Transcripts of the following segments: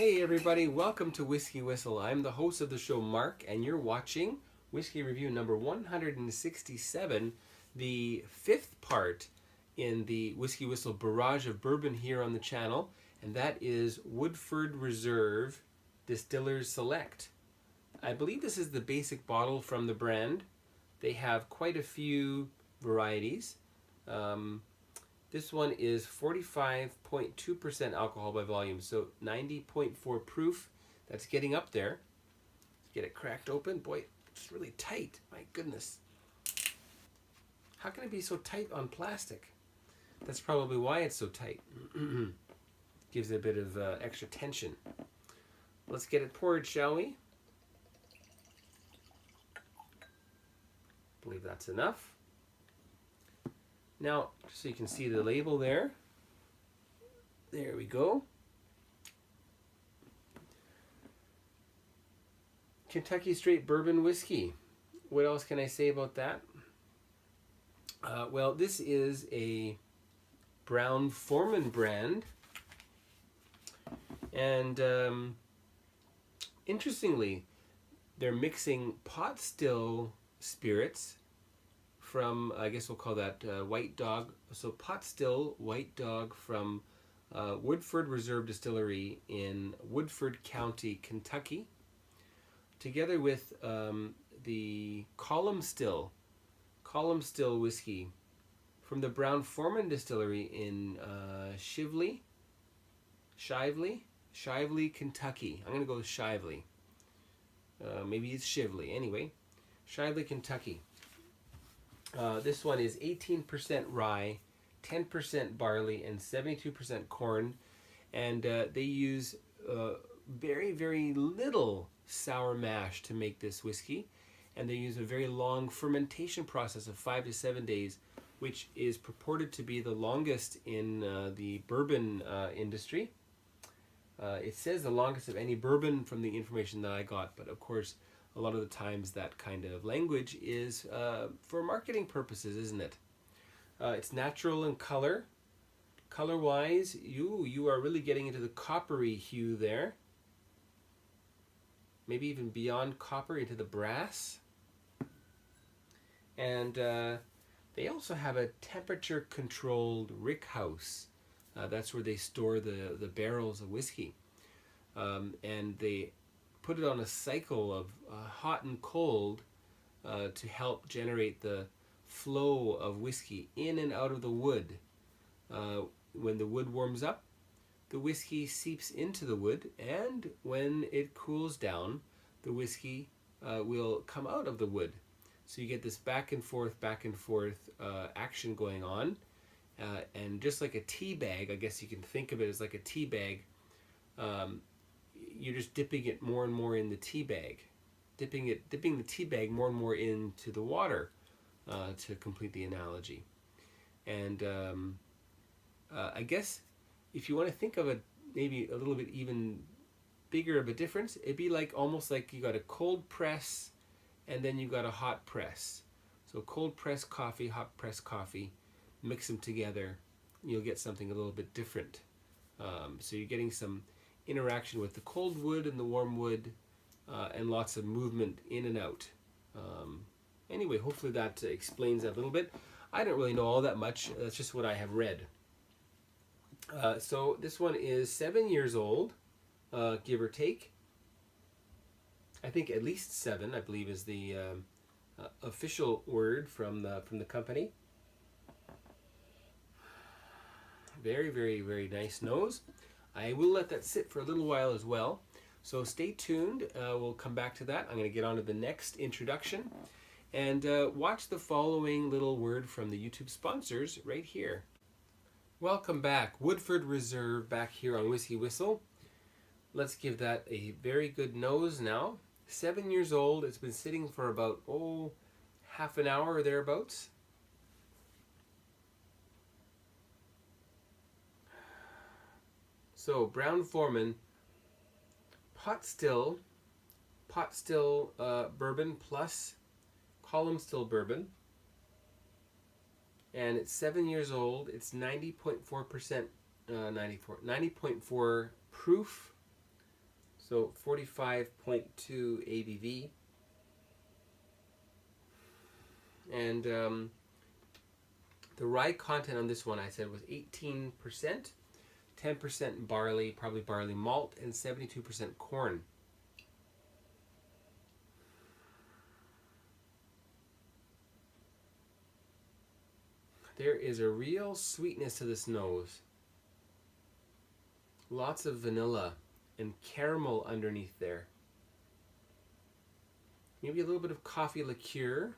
Hey everybody, welcome to Whiskey Whistle. I'm the host of the show, Mark, and you're watching Whiskey Review number 167, the fifth part in the Whiskey Whistle Barrage of Bourbon here on the channel, and that is Woodford Reserve Distiller's Select. I believe this is the basic bottle from the brand. They have quite a few varieties. This one is 45.2% alcohol by volume, so 90.4 proof. That's getting up there. Let's get it cracked open. Boy, it's really tight. My goodness. How can it be so tight on plastic? That's probably why it's so tight. Gives it a bit of extra tension. Let's get it poured, shall we? I believe that's enough. Now, just so you can see the label there. There we go. Kentucky Straight Bourbon Whiskey. What else can I say about that? Well, this is a Brown-Forman brand. And interestingly, they're mixing pot still spirits from, I guess we'll call that White Dog. So pot still White Dog from Woodford Reserve Distillery in Woodford County, Kentucky, together with the Column Still whiskey from the Brown-Forman Distillery in Shively, Kentucky. I'm going to go with Shively. Maybe it's Shively. Anyway, Shively, Kentucky. This one is 18% rye, 10% barley, and 72% corn. And they use very, very little sour mash to make this whiskey. And they use a very long fermentation process of 5 to 7 days, which is purported to be the longest in the bourbon industry. It says the longest of any bourbon from the information that I got, but of course, a lot of the times that kind of language is for marketing purposes, isn't it? It's natural in color. Color-wise, you are really getting into the coppery hue there. Maybe even beyond copper into the brass. And they also have a temperature-controlled rick house. That's where they store the barrels of whiskey. And they put it on a cycle of hot and cold to help generate the flow of whiskey in and out of the wood. When the wood warms up, the whiskey seeps into the wood, and when it cools down, the whiskey will come out of the wood. So you get this back and forth action going on. And just like a tea bag, I guess you can think of it as like a tea bag, you're just dipping it more and more in the tea bag, dipping the tea bag more and more into the water, to complete the analogy. And I guess if you want to think of it maybe a little bit even bigger of a difference, it'd be like almost like you got a cold press and then you got a hot press. So cold press coffee, hot press coffee, mix them together, you'll get something a little bit different. So you're getting some interaction with the cold wood and the warm wood, and lots of movement in and out. Anyway, hopefully that explains that a little bit. I don't really know all that much. That's just what I have read. So this one is 7 years old, give or take. I think at least 7, I believe, is the official word from the company. Very, very, very nice nose. I will let that sit for a little while as well. So stay tuned. We'll come back to that. I'm going to get on to the next introduction. And watch the following little word from the YouTube sponsors right here. Welcome back. Woodford Reserve back here on Whiskey Whistle. Let's give that a very good nose now. 7 years old. It's been sitting for about, half an hour or thereabouts. So Brown-Forman pot still bourbon plus column still bourbon, and it's 7 years old. It's 90.4%, 90.4 proof. So 45.2 ABV. And the rye content on this one, I said, was 18%, 10% barley, probably barley malt, and 72% corn. There is a real sweetness to this nose. Lots of vanilla and caramel underneath there. Maybe a little bit of coffee liqueur.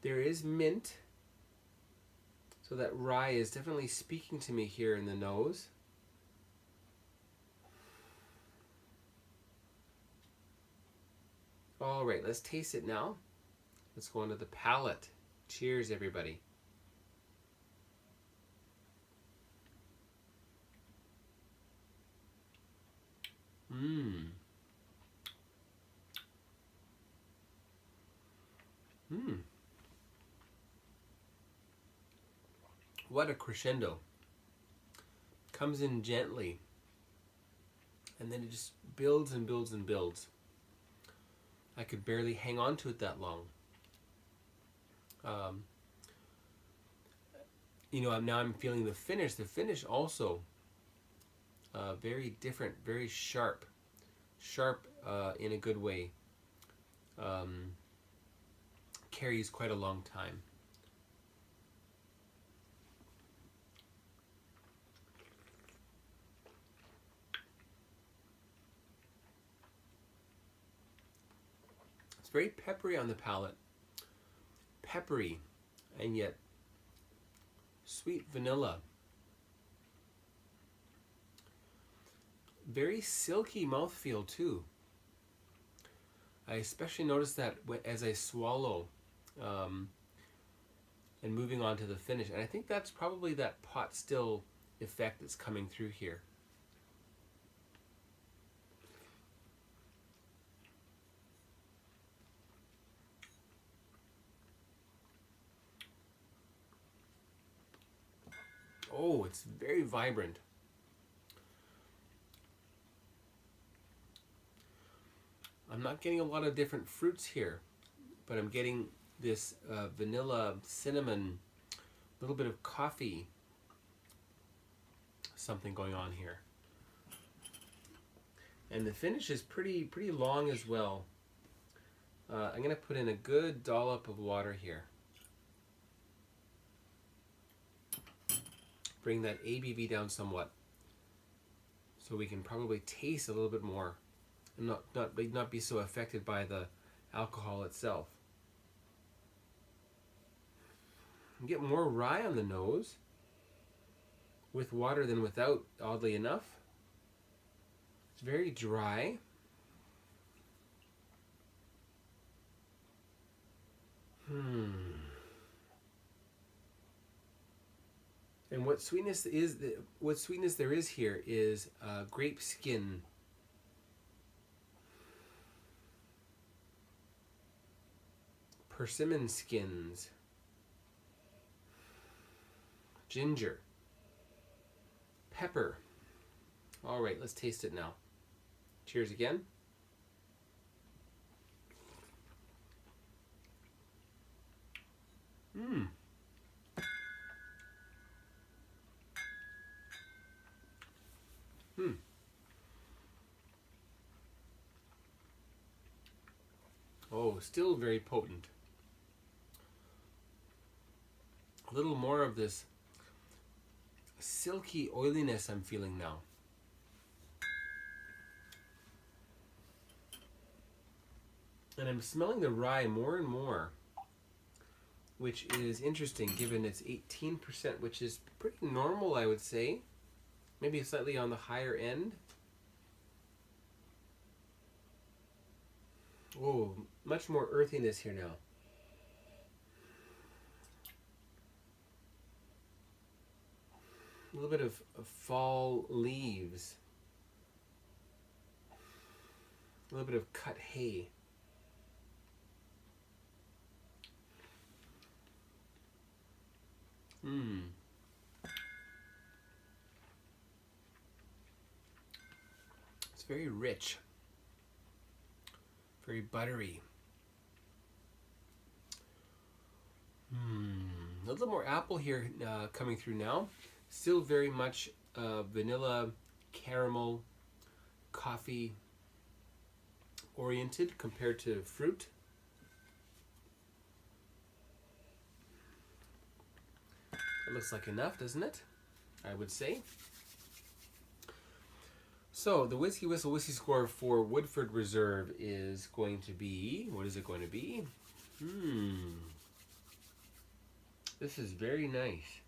There is mint. So that rye is definitely speaking to me here in the nose. All right, let's taste it now. Let's go on to the palate. Cheers, everybody. Mmm. Mmm. What a crescendo. Comes in gently. And then it just builds and builds and builds. I could barely hang on to it that long. You know, now I'm feeling the finish. The finish also very different, very sharp. Sharp in a good way. Carries quite a long time. It's very peppery on the palate. Peppery, and yet sweet vanilla. Very silky mouthfeel too. I especially notice that as I swallow and moving on to the finish. And I think that's probably that pot still effect that's coming through here. Oh, it's very vibrant. I'm not getting a lot of different fruits here, but I'm getting this vanilla, cinnamon, a little bit of coffee, something going on here. And the finish is pretty long as well. I'm going to put in a good dollop of water here. Bring that ABV down somewhat, so we can probably taste a little bit more, and not be so affected by the alcohol itself. You get more rye on the nose with water than without, oddly enough. It's very dry. And what sweetness there is here is grape skin. Persimmon skins. Ginger. Pepper. All right, let's taste it now. Cheers again. Mmm. Oh, still very potent. A little more of this silky oiliness I'm feeling now. And I'm smelling the rye more and more, which is interesting given it's 18%, which is pretty normal, I would say. Maybe slightly on the higher end. Oh, much more earthiness here now. A little bit of fall leaves. A little bit of cut hay. It's very rich, very buttery. A little more apple here coming through now. Still very much vanilla, caramel, coffee oriented compared to fruit. It looks like enough, doesn't it? I would say. So the WhiskyWhistle Whiskey Score for Woodford Reserve is going to be, what is it going to be? This is very nice.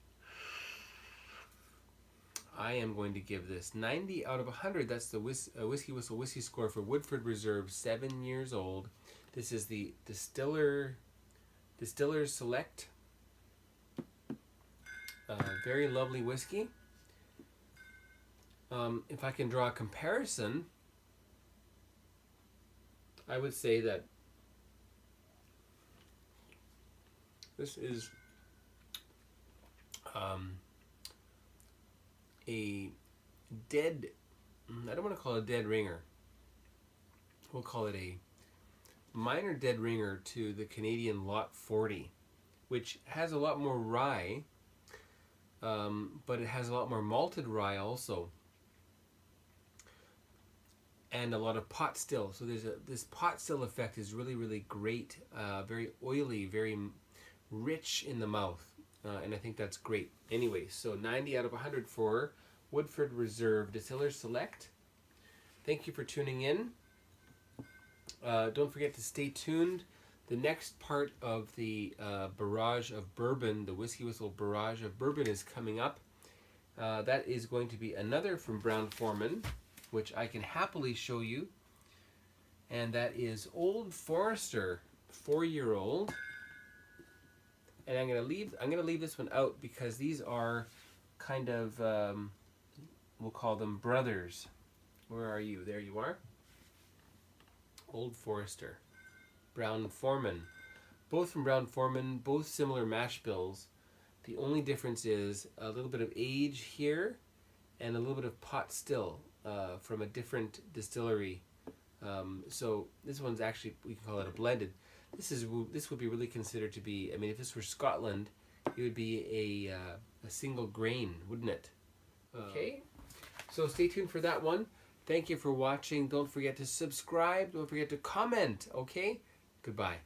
I am going to give this 90 out of 100. That's the WhiskyWhistle Whiskey Score for Woodford Reserve, 7 years old. This is the Distiller Select. Very lovely whiskey. If I can draw a comparison, I would say that this is a dead, I don't want to call it a dead ringer. We'll call it a minor dead ringer to the Canadian Lot 40, which has a lot more rye, but it has a lot more malted rye also, and a lot of pot still. So there's this pot still effect is really, really great, very oily, very rich in the mouth. And I think that's great. Anyway, so 90 out of 100 for Woodford Reserve Distiller Select. Thank you for tuning in. Don't forget to stay tuned. The next part of the Barrage of Bourbon, the WhiskyWhistle Barrage of Bourbon, is coming up. That is going to be another from Brown-Forman, which I can happily show you. And that is Old Forester, 4-year-old. And I'm gonna leave this one out because these are kind of we'll call them brothers. Where are you? There you are. Old Forester, Brown-Forman, both from Brown-Forman, both similar mash bills. The only difference is a little bit of age here, and a little bit of pot still from a distillery. So this one's actually, we can call it a blended. This would be really considered to be, I mean, if this were Scotland, it would be a single grain, wouldn't it? Okay, so stay tuned for that one. Thank you for watching. Don't forget to subscribe. Don't forget to comment, okay? Goodbye.